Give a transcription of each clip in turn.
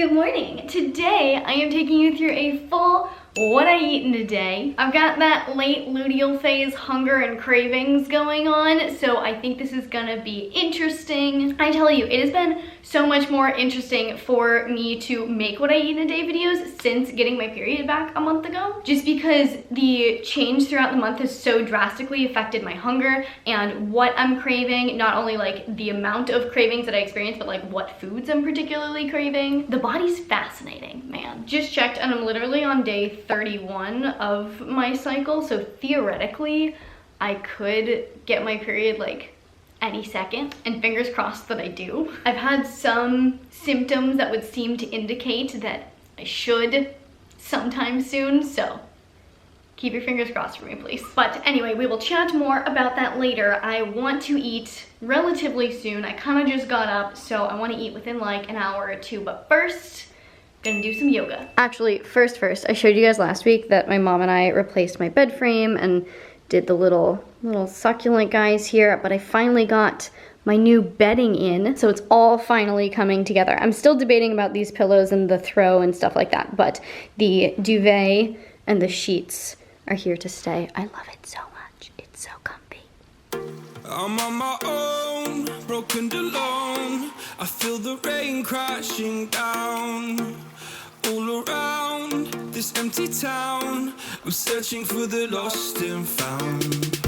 Good morning. Today I am taking you through a full what I eat in a day. I've got that late luteal phase hunger and cravings going on, so I think this is gonna be interesting. I tell you, it has been so much more interesting for me to make what I eat in a day videos since getting my period back a month ago, just because the change throughout the month has so drastically affected my hunger and what I'm craving, not only like the amount of cravings that I experience, but like what foods I'm particularly craving. The body's fascinating, man. Just checked and I'm literally on day 31 of my cycle, so theoretically I could get my period like any second, and fingers crossed that I do. I've had some symptoms that would seem to indicate that I should sometime soon, so keep your fingers crossed for me, please. But anyway, we will chat more about that later. I want to eat relatively soon. I kind of just got up, so I want to eat within like an hour or two, but first gonna do some yoga. Actually, first, I showed you guys last week that my mom and I replaced my bed frame and did the little succulent guys here, but I finally got my new bedding in, so it's all finally coming together. I'm still debating about these pillows and the throw and stuff like that, but the duvet and the sheets are here to stay. I love it so much. It's so comfy. I'm on my own, broken alone. I feel the rain crashing down all around this empty town. I'm searching for the lost and found,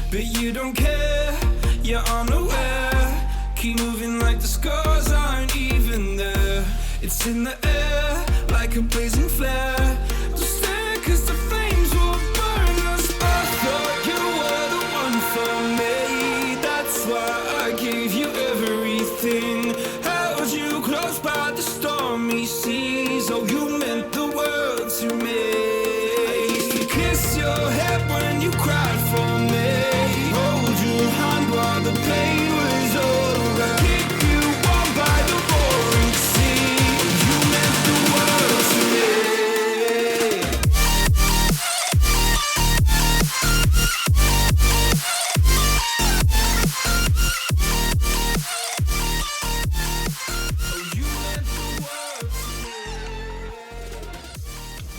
but you don't care, you're unaware. Keep moving like the scars aren't even there. It's in the air like a blazing flare. Just stare, 'cause the flames will burn us. I thought you were the one for me, that's why I gave you everything. Held you close by the stormy seas. Oh, you meant the world to me. I used to kiss your head when you cried for me. Hold your hand while the pain was over. Keep you warm by the roaring sea. You meant the world to me.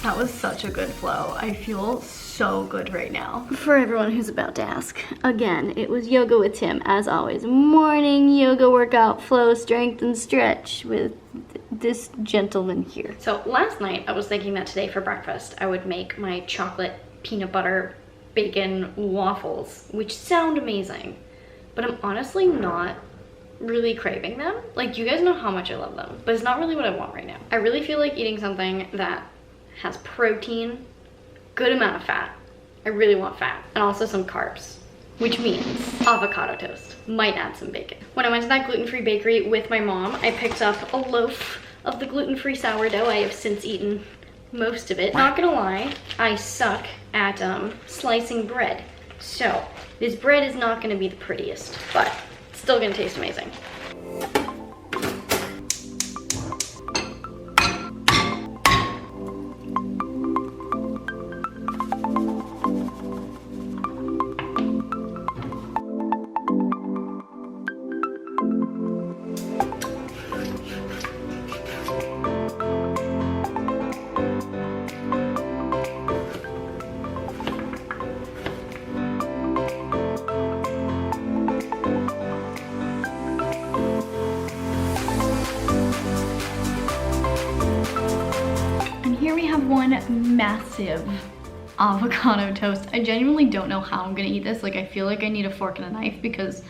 That was such a good flow. I feel so good right now. For everyone who's about to ask, again, it was yoga with Tim, as always. Morning yoga workout, flow, strength, and stretch with this gentleman here. So last night, I was thinking that today for breakfast, I would make my chocolate peanut butter bacon waffles, which sound amazing, but I'm honestly not really craving them. Like, you guys know how much I love them, but it's not really what I want right now. I really feel like eating something that has protein, good amount of fat. I really want fat, and also some carbs, which means avocado toast. Might add some bacon. When I went to that gluten-free bakery with my mom, I picked up a loaf of the gluten-free sourdough. I have since eaten most of it. Not gonna lie, I suck at slicing bread. So this bread is not gonna be the prettiest, but it's still gonna taste amazing. One massive avocado toast. I genuinely don't know how I'm gonna eat this. Like, I feel like I need a fork and a knife because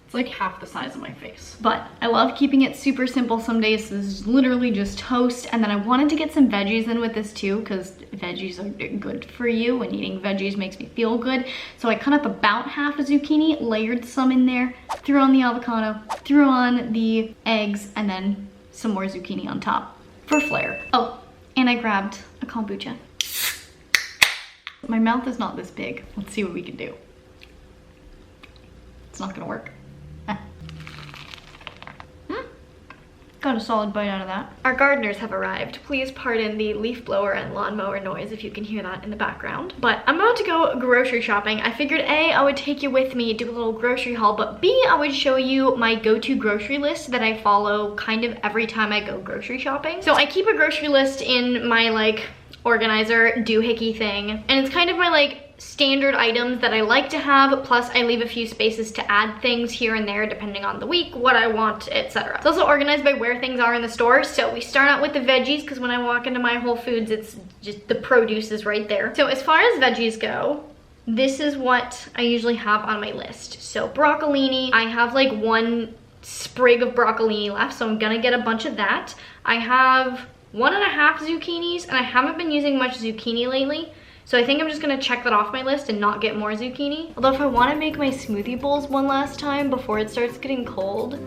it's like half the size of my face. But I love keeping it super simple some days. This is literally just toast. And then I wanted to get some veggies in with this too, because veggies are good for you, and eating veggies makes me feel good. So I cut up about half a zucchini, layered some in there, threw on the avocado, threw on the eggs, and then some more zucchini on top for flair. Oh, and I grabbed a kombucha. My mouth is not this big. Let's see what we can do. It's not gonna work. Got a solid bite out of that. Our gardeners have arrived. Please pardon the leaf blower and lawnmower noise if you can hear that in the background. But I'm about to go grocery shopping. I figured A, I would take you with me, do a little grocery haul, but B, I would show you my go-to grocery list that I follow kind of every time I go grocery shopping. So I keep a grocery list in my like organizer doohickey thing, and it's kind of my like standard items that I like to have, plus I leave a few spaces to add things here and there depending on the week, what I want, etc. It's also organized by where things are in the store. So we start out with the veggies, because when I walk into my Whole Foods, it's just the produce is right there. So as far as veggies go, this is what I usually have on my list. So broccolini, I have like one sprig of broccolini left, so I'm gonna get a bunch of that. I have 1.5 zucchinis, and I haven't been using much zucchini lately. So I think I'm just gonna check that off my list and not get more zucchini. Although if I wanna make my smoothie bowls one last time before it starts getting cold,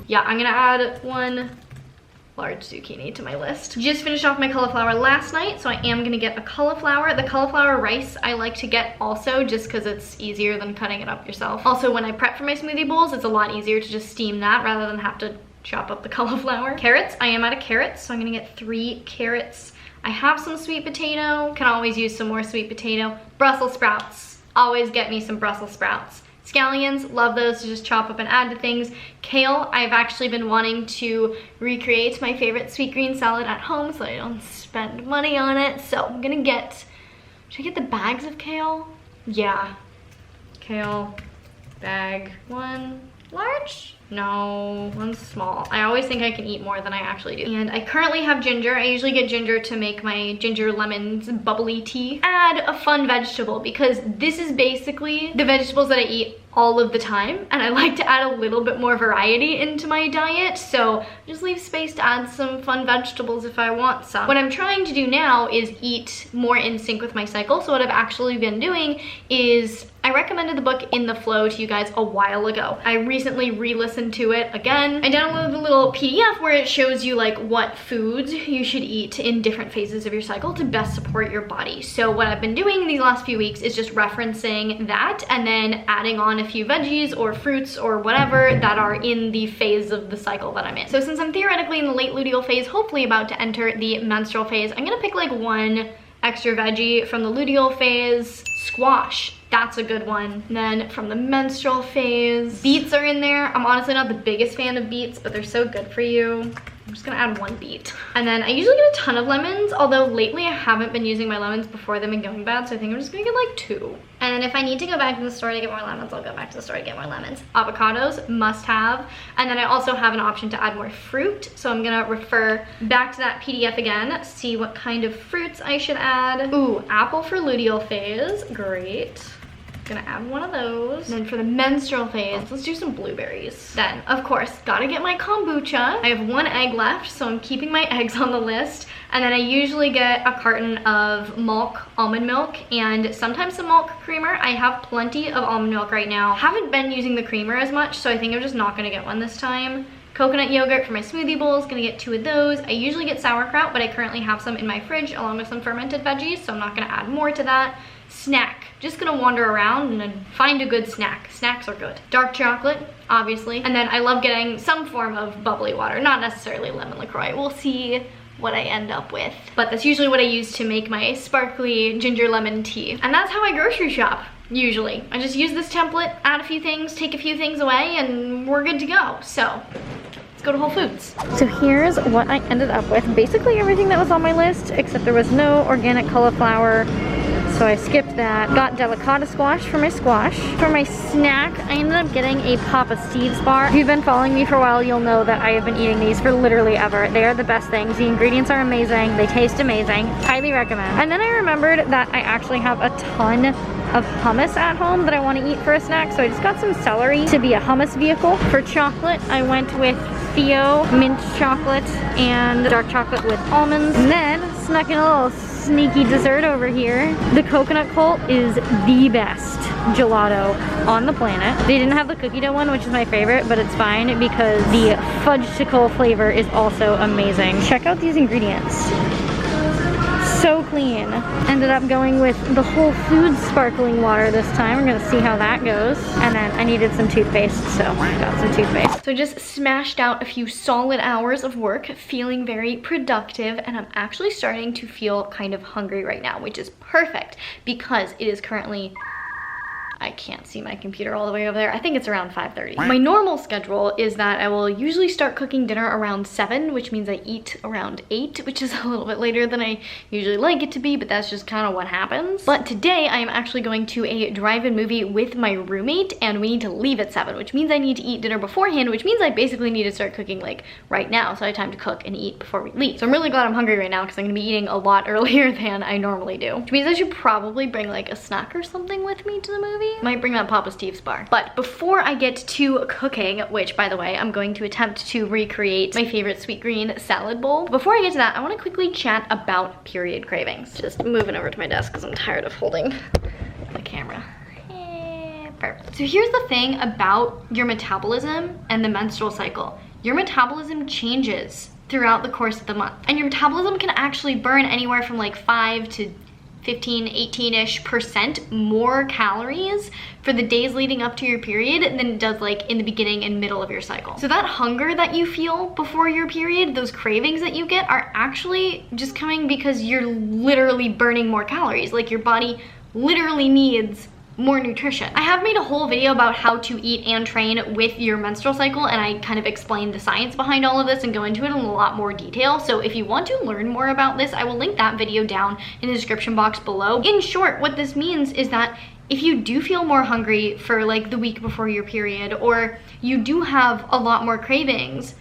yeah, I'm gonna add 1 large zucchini to my list. Just finished off my cauliflower last night, so I am gonna get a cauliflower. The cauliflower rice I like to get also, just because it's easier than cutting it up yourself. Also, when I prep for my smoothie bowls, it's a lot easier to just steam that rather than have to chop up the cauliflower. Carrots, I am out of carrots, so I'm gonna get 3 carrots. I have some sweet potato, can always use some more sweet potato. Brussels sprouts, always get me some Brussels sprouts. Scallions, love those to just chop up and add to things. Kale, I've actually been wanting to recreate my favorite sweet green salad at home so I don't spend money on it. So I'm gonna get, should I get the bags of kale? Yeah, kale, bag, 1 large? No, 1 small. I always think I can eat more than I actually do. And I currently have ginger. I usually get ginger to make my ginger lemons bubbly tea. Add a fun vegetable, because this is basically the vegetables that I eat all of the time, and I like to add a little bit more variety into my diet, so just leave space to add some fun vegetables if I want some. What I'm trying to do now is eat more in sync with my cycle, so what I've actually been doing is I recommended the book In the Flow to you guys a while ago. I recently re-listened to it again. I downloaded a little PDF where it shows you like what foods you should eat in different phases of your cycle to best support your body. So what I've been doing these last few weeks is just referencing that and then adding on a few veggies or fruits or whatever that are in the phase of the cycle that I'm in. So since I'm theoretically in the late luteal phase, hopefully about to enter the menstrual phase, I'm gonna pick like 1 extra veggie from the luteal phase. Squash, that's a good one. And then from the menstrual phase, beets are in there. I'm honestly not the biggest fan of beets, but they're so good for you. I'm just gonna add 1 beet. And then I usually get a ton of lemons, although lately I haven't been using my lemons before they've been going bad, so I think I'm just gonna get like 2. And then if I need to go back to the store to get more lemons, I'll go back to the store to get more lemons. Avocados, must have. And then I also have an option to add more fruit, so I'm gonna refer back to that PDF again, see what kind of fruits I should add. Ooh, apple for luteal phase, great. Gonna add 1 of those. And then for the menstrual phase, let's do some blueberries. Then, of course, gotta get my kombucha. I have 1 egg left, so I'm keeping my eggs on the list. And then I usually get a carton of Milk almond milk and sometimes some milk creamer. I have plenty of almond milk right now. Haven't been using the creamer as much, so I think I'm just not gonna get one this time. Coconut yogurt for my smoothie bowls, gonna get 2 of those. I usually get sauerkraut, but I currently have some in my fridge along with some fermented veggies, so I'm not gonna add more to that. Snack, just gonna wander around and then find a good snack. Snacks are good. Dark chocolate, obviously. And then I love getting some form of bubbly water, not necessarily lemon LaCroix. We'll see what I end up with. But that's usually what I use to make my sparkly ginger lemon tea. And that's how I grocery shop, usually. I just use this template, add a few things, take a few things away, and we're good to go. So, go to Whole Foods. So here's what I ended up with. Basically everything that was on my list, except there was no organic cauliflower, so I skipped that. Got delicata squash for my squash. For my snack, I ended up getting a Papa Steve's bar. If you've been following me for a while, you'll know that I have been eating these for literally ever. They are the best things. The ingredients are amazing. They taste amazing. Highly recommend. And then I remembered that I actually have a ton of hummus at home that I want to eat for a snack, so I just got some celery to be a hummus vehicle. For chocolate, I went with Theo mint chocolate and dark chocolate with almonds. And then snuck in a little sneaky dessert over here. The coconut cult is the best gelato on the planet. They didn't have the cookie dough one, which is my favorite, but it's fine because the fudgesicle flavor is also amazing. Check out these ingredients. So clean. Ended up going with the Whole Foods sparkling water this time. We're gonna see how that goes. And then I needed some toothpaste, so I got some toothpaste. So I just smashed out a few solid hours of work, feeling very productive, and I'm actually starting to feel kind of hungry right now, which is perfect because it is currently, I can't see my computer all the way over there. I think it's around 5:30. My normal schedule is that I will usually start cooking dinner around 7, which means I eat around 8, which is a little bit later than I usually like it to be, but that's just kind of what happens. But today I am actually going to a drive-in movie with my roommate, and we need to leave at 7, which means I need to eat dinner beforehand, which means I basically need to start cooking like right now, so I have time to cook and eat before we leave. So I'm really glad I'm hungry right now because I'm gonna be eating a lot earlier than I normally do, which means I should probably bring like a snack or something with me to the movie. Might bring that Papa Steve's bar. But before I get to cooking, which by the way, I'm going to attempt to recreate my favorite sweet green salad bowl. Before I get to that, I want to quickly chat about period cravings. Just moving over to my desk because I'm tired of holding the camera. Perfect. So here's the thing about your metabolism and the menstrual cycle. Your metabolism changes throughout the course of the month. And your metabolism can actually burn anywhere from like 5 to 15, 18-ish% more calories for the days leading up to your period than it does like in the beginning and middle of your cycle. So that hunger that you feel before your period, those cravings that you get are actually just coming because you're literally burning more calories. Like your body literally needs more nutrition. I have made a whole video about how to eat and train with your menstrual cycle, and I kind of explain the science behind all of this and go into it in a lot more detail. So if you want to learn more about this, I will link that video down in the description box below. In short, what this means is that if you do feel more hungry for like the week before your period, or you do have a lot more cravings,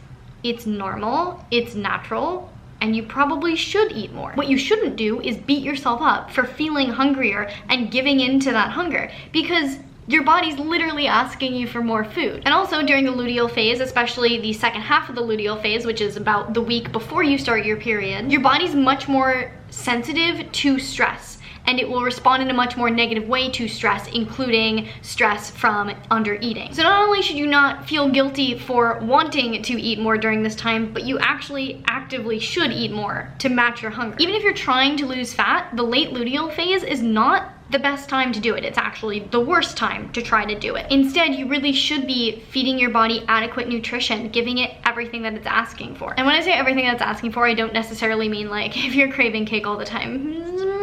it's normal, it's natural, and you probably should eat more. What you shouldn't do is beat yourself up for feeling hungrier and giving in to that hunger, because your body's literally asking you for more food. And also during the luteal phase, especially the second half of the luteal phase, which is about the week before you start your period, your body's much more sensitive to stress, and it will respond in a much more negative way to stress, including stress from under eating. So not only should you not feel guilty for wanting to eat more during this time, but you actually actively should eat more to match your hunger. Even if you're trying to lose fat, the late luteal phase is not the best time to do it. It's actually the worst time to try to do it. Instead, you really should be feeding your body adequate nutrition, giving it everything that it's asking for. And when I say everything that it's asking for, I don't necessarily mean like if you're craving cake all the time,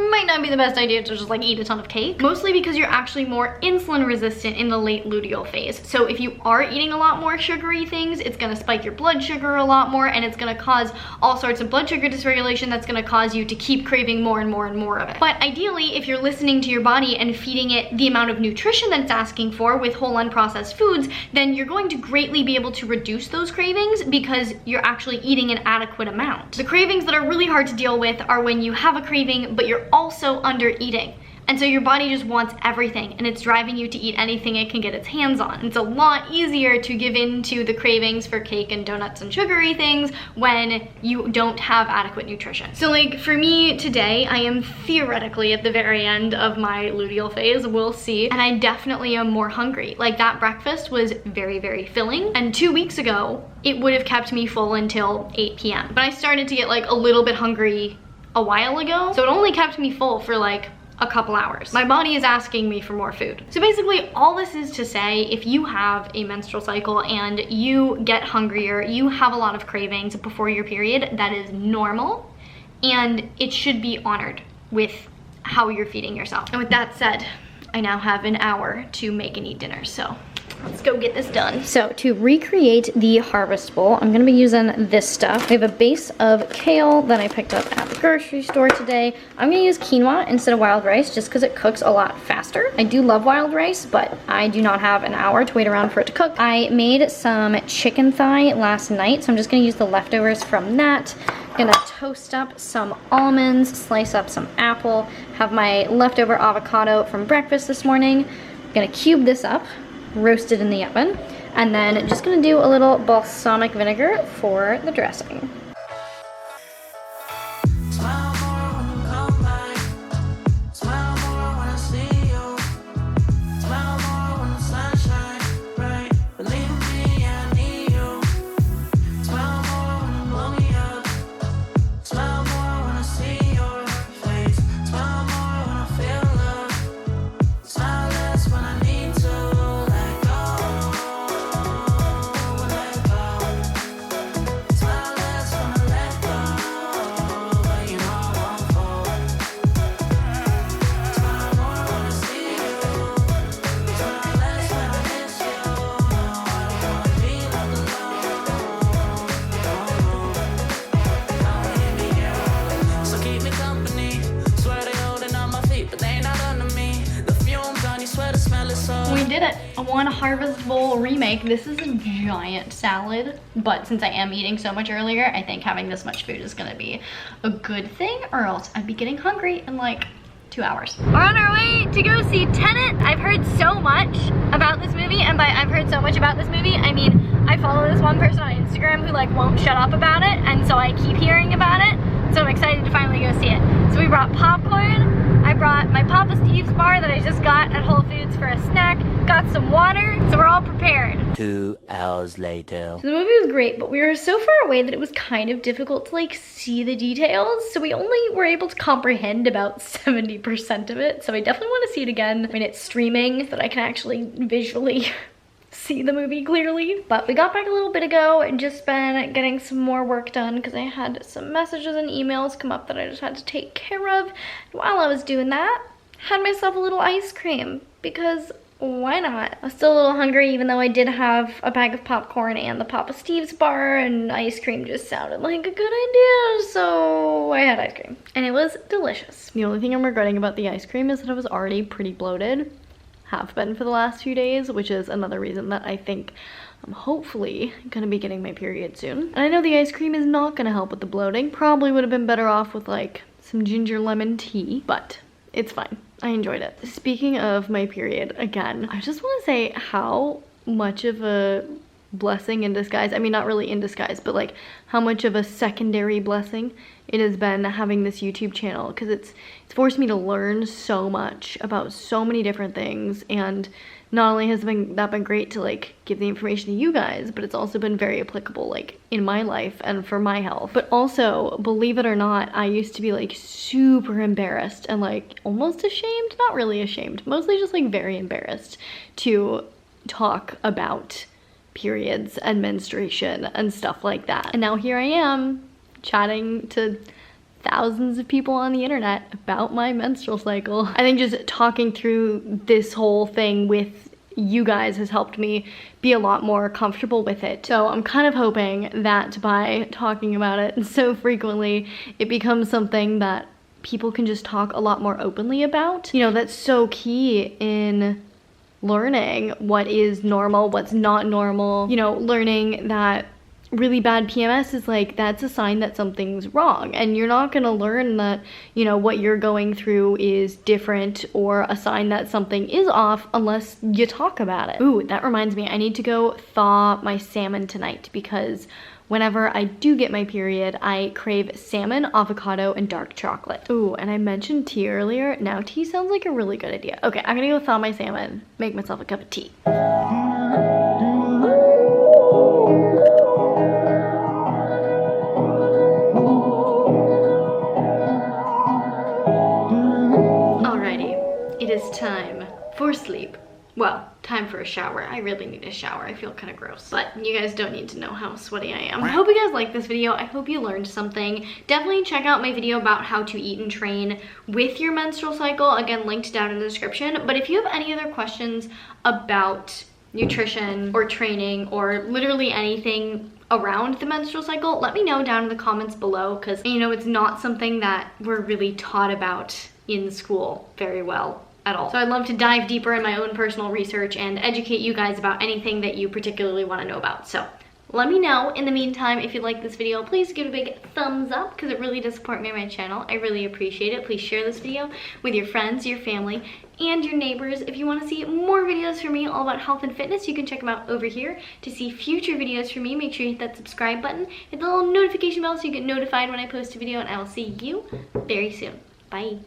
might not be the best idea to just like eat a ton of cake. Mostly because you're actually more insulin resistant in the late luteal phase. So if you are eating a lot more sugary things, it's gonna spike your blood sugar a lot more, and it's gonna cause all sorts of blood sugar dysregulation that's gonna cause you to keep craving more and more and more of it. But ideally, if you're listening to your body and feeding it the amount of nutrition that it's asking for with whole unprocessed foods, then you're going to greatly be able to reduce those cravings because you're actually eating an adequate amount. The cravings that are really hard to deal with are when you have a craving, but you're also under eating. And so your body just wants everything, and it's driving you to eat anything it can get its hands on. It's a lot easier to give in to the cravings for cake and donuts and sugary things when you don't have adequate nutrition. So like for me today, I am theoretically at the very end of my luteal phase, we'll see, and I definitely am more hungry. Like that breakfast was very, very filling, and 2 weeks ago, it would have kept me full until 8 p.m. But I started to get like a little bit hungry a while ago, so it only kept me full for like a couple hours. My body is asking me for more food. So basically all this is to say, if you have a menstrual cycle and you get hungrier, you have a lot of cravings before your period, that is normal, and it should be honored with how you're feeding yourself. And with that said, I now have an hour to make and eat dinner, so let's go get this done. So to recreate the harvest bowl, I'm gonna be using this stuff. We have a base of kale that I picked up at the grocery store today. I'm gonna use quinoa instead of wild rice just because it cooks a lot faster. I do love wild rice, but I do not have an hour to wait around for it to cook. I made some chicken thigh last night, so I'm just gonna use the leftovers from that. Gonna toast up some almonds, slice up some apple, have my leftover avocado from breakfast this morning. Gonna cube this up, roast it in the oven, and then just gonna do a little balsamic vinegar for the dressing. did it. One Harvest Bowl remake. This is a giant salad, but since I am eating so much earlier, I think having this much food is gonna be a good thing, or else I'd be getting hungry in like 2 hours. We're on our way to go see Tenet. I've heard so much about this movie, and by I've heard so much about this movie, I mean I follow this one person on Instagram who like won't shut up about it, and so I keep hearing about it. So I'm excited to finally go see it. So we brought popcorn. I brought my Papa Steve's bar that I just got at Whole Foods for a snack. Got some water, so we're all prepared. 2 hours later. So the movie was great, but we were so far away that it was kind of difficult to like see the details. So we only were able to comprehend about 70% of it. So I definitely want to see it again when it's streaming so that I can actually visually see the movie clearly. But we got back a little bit ago and just been getting some more work done because I had some messages and emails come up that I just had to take care of. And while I was doing that, had myself a little ice cream because why not? I was still a little hungry even though I did have a bag of popcorn and the Papa Steve's bar, and ice cream just sounded like a good idea, so I had ice cream. And it was delicious. The only thing I'm regretting about the ice cream is that I was already pretty bloated. Have been for the last few days, which is another reason that I think I'm hopefully gonna be getting my period soon. And I know the ice cream is not gonna help with the bloating. Probably would have been better off with like some ginger lemon tea, but it's fine. I enjoyed it. Speaking of my period, again, I just want to say how much of a blessing in disguise, I mean not really in disguise, but like how much of a secondary blessing it has been having this YouTube channel, because it's forced me to learn so much about so many different things. And not only has that been great to like give the information to you guys, but it's also been very applicable like in my life and for my health. But also, believe it or not, I used to be like super embarrassed and like almost ashamed, not really ashamed, mostly just like very embarrassed to talk about periods and menstruation and stuff like that. And now here I am chatting to thousands of people on the internet about my menstrual cycle. I think just talking through this whole thing with you guys has helped me be a lot more comfortable with it. So I'm kind of hoping that by talking about it so frequently, it becomes something that people can just talk a lot more openly about. You know, that's so key in learning what is normal, what's not normal. You know, learning that really bad PMS is like, that's a sign that something's wrong, and you're not gonna learn that, you know, what you're going through is different or a sign that something is off unless you talk about it. Ooh, that reminds me, I need to go thaw my salmon tonight because whenever I do get my period, I crave salmon, avocado, and dark chocolate. Ooh, and I mentioned tea earlier. Now tea sounds like a really good idea. Okay, I'm gonna go thaw my salmon, make myself a cup of tea. It is time for sleep. Well, time for a shower. I really need a shower. I feel kind of gross, but you guys don't need to know how sweaty I am. I hope you guys liked this video. I hope you learned something. Definitely check out my video about how to eat and train with your menstrual cycle. Again, linked down in the description. But if you have any other questions about nutrition or training or literally anything around the menstrual cycle, let me know down in the comments below, because you know it's not something that we're really taught about in school very well at all. So I'd love to dive deeper in my own personal research and educate you guys about anything that you particularly want to know about. So let me know. In the meantime, if you like this video, please give it a big thumbs up because it really does support me and my channel. I really appreciate it. Please share this video with your friends, your family, and your neighbors. If you want to see more videos from me all about health and fitness, you can check them out over here. To see future videos from me, make sure you hit that subscribe button, hit the little notification bell so you get notified when I post a video, and I will see you very soon. Bye.